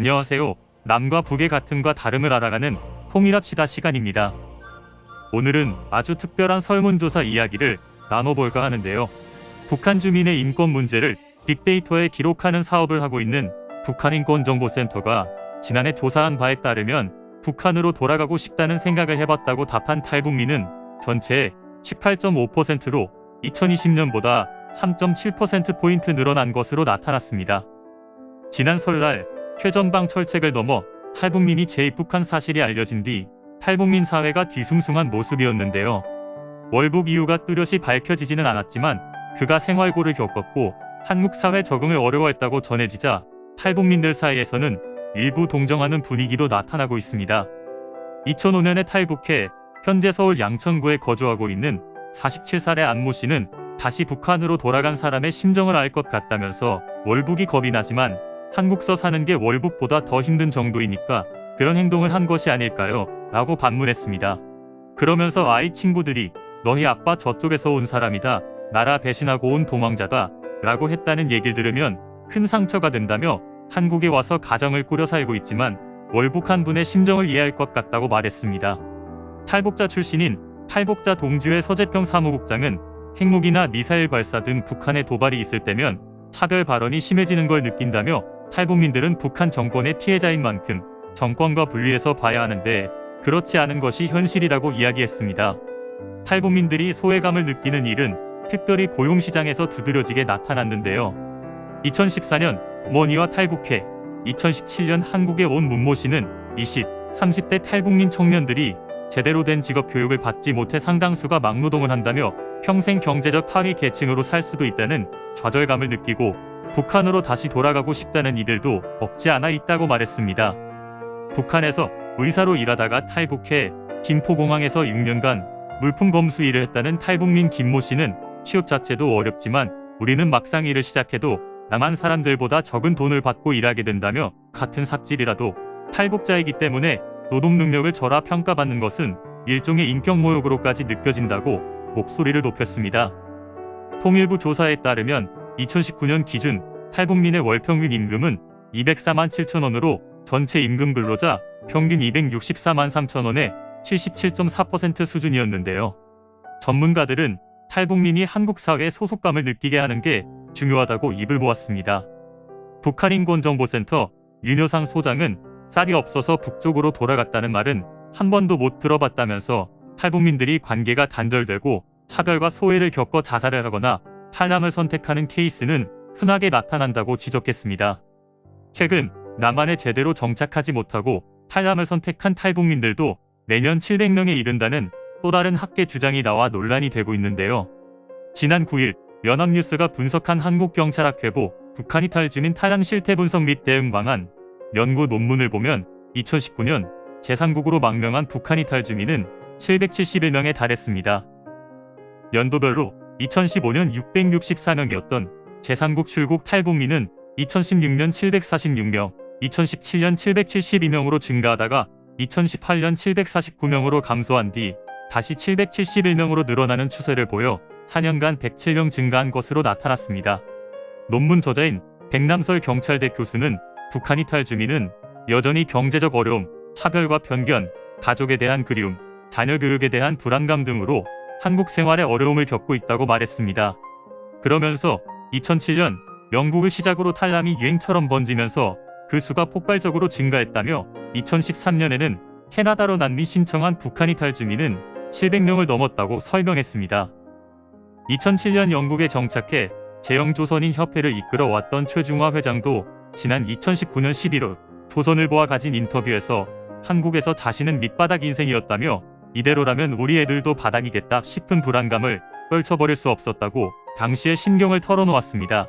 안녕하세요. 남과 북의 같음과 다름을 알아가는 통일합시다 시간입니다. 오늘은 아주 특별한 설문조사 이야기를 나눠볼까 하는데요. 북한 주민의 인권 문제를 빅데이터에 기록하는 사업을 하고 있는 북한인권정보센터가 지난해 조사한 바에 따르면 북한으로 돌아가고 싶다는 생각을 해봤다고 답한 탈북민은 전체의 18.5%로 2020년보다 3.7%포인트 늘어난 것으로 나타났습니다. 지난 설날 최전방 철책을 넘어 탈북민이 재입국한 사실이 알려진 뒤 탈북민 사회가 뒤숭숭한 모습이었는데요. 월북 이유가 뚜렷이 밝혀지지는 않았지만 그가 생활고를 겪었고 한국 사회 적응을 어려워했다고 전해지자 탈북민들 사이에서는 일부 동정하는 분위기도 나타나고 있습니다. 2005년에 탈북해 현재 서울 양천구에 거주하고 있는 47살의 안모 씨는 다시 북한으로 돌아간 사람의 심정을 알 것 같다면서 월북이 겁이 나지만 한국서 사는 게 월북보다 더 힘든 정도이니까 그런 행동을 한 것이 아닐까요? 라고 반문했습니다. 그러면서 아이 친구들이 너희 아빠 저쪽에서 온 사람이다. 나라 배신하고 온 도망자다. 라고 했다는 얘기를 들으면 큰 상처가 된다며 한국에 와서 가정을 꾸려 살고 있지만 월북한 분의 심정을 이해할 것 같다고 말했습니다. 탈북자 출신인 탈북자 동지회 서재평 사무국장은 핵무기나 미사일 발사 등 북한의 도발이 있을 때면 차별 발언이 심해지는 걸 느낀다며 탈북민들은 북한 정권의 피해자인 만큼 정권과 분리해서 봐야 하는데 그렇지 않은 것이 현실이라고 이야기했습니다. 탈북민들이 소외감을 느끼는 일은 특별히 고용시장에서 두드러지게 나타났는데요. 2014년 어머니와 탈북해 2017년 한국에 온 문모 씨는 20, 30대 탈북민 청년들이 제대로 된 직업 교육을 받지 못해 상당수가 막노동을 한다며 평생 경제적 하위 계층으로 살 수도 있다는 좌절감을 느끼고 북한으로 다시 돌아가고 싶다는 이들도 없지 않아 있다고 말했습니다. 북한에서 의사로 일하다가 탈북해 김포공항에서 6년간 물품 검수 일을 했다는 탈북민 김모 씨는 취업 자체도 어렵지만 우리는 막상 일을 시작해도 남한 사람들보다 적은 돈을 받고 일하게 된다며 같은 삽질이라도 탈북자이기 때문에 노동 능력을 저하 평가받는 것은 일종의 인격모욕으로까지 느껴진다고 목소리를 높였습니다. 통일부 조사에 따르면 2019년 기준 탈북민의 월평균 임금은 204만 7천 원으로 전체 임금 근로자 평균 264만 3천 원의 77.4% 수준이었는데요. 전문가들은 탈북민이 한국 사회에 소속감을 느끼게 하는 게 중요하다고 입을 모았습니다. 북한인권정보센터 윤여상 소장은 쌀이 없어서 북쪽으로 돌아갔다는 말은 한 번도 못 들어봤다면서 탈북민들이 관계가 단절되고 차별과 소외를 겪어 자살을 하거나 탈남을 선택하는 케이스는 흔하게 나타난다고 지적했습니다. 최근 남한에 제대로 정착하지 못하고 탈남을 선택한 탈북민들도 매년 700명에 이른다는 또 다른 학계 주장이 나와 논란이 되고 있는데요. 지난 9일 연합뉴스가 분석한 한국경찰학회보 북한 이탈 주민 탈남 실태 분석 및 대응 방안 연구 논문을 보면 2019년 제3국으로 망명한 북한 이탈 주민은 771명에 달했습니다. 연도별로 2015년 664명이었던 제3국 출국 탈북민은 2016년 746명, 2017년 772명으로 증가하다가 2018년 749명으로 감소한 뒤 다시 771명으로 늘어나는 추세를 보여 4년간 107명 증가한 것으로 나타났습니다. 논문 저자인 백남설 경찰대 교수는 북한 이탈 주민은 여전히 경제적 어려움, 차별과 편견, 가족에 대한 그리움, 자녀 교육에 대한 불안감 등으로 한국 생활에 어려움을 겪고 있다고 말했습니다. 그러면서 2007년 영국을 시작으로 탈남이 유행처럼 번지면서 그 수가 폭발적으로 증가했다며 2013년에는 캐나다로 난민 신청한 북한 이탈 주민은 700명을 넘었다고 설명했습니다. 2007년 영국에 정착해 재영조선인 협회를 이끌어왔던 최중화 회장도 지난 2019년 11월 조선일보와 가진 인터뷰에서 한국에서 자신은 밑바닥 인생이었다며 이대로라면 우리 애들도 바닥이겠다 싶은 불안감을 떨쳐버릴 수 없었다고 당시의 심경을 털어놓았습니다.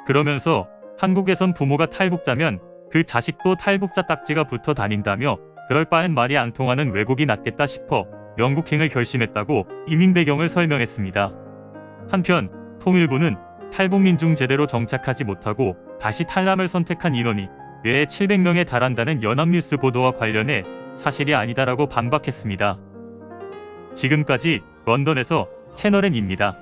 그러면서 한국에선 부모가 탈북자면 그 자식도 탈북자 딱지가 붙어 다닌다며 그럴 바엔 말이 안 통하는 외국이 낫겠다 싶어 영국행을 결심했다고 이민 배경을 설명했습니다. 한편 통일부는 탈북민 중 제대로 정착하지 못하고 다시 탈남을 선택한 인원이 외에 700명에 달한다는 연합뉴스 보도와 관련해 사실이 아니다라고 반박했습니다. 지금까지 런던에서 채널N입니다.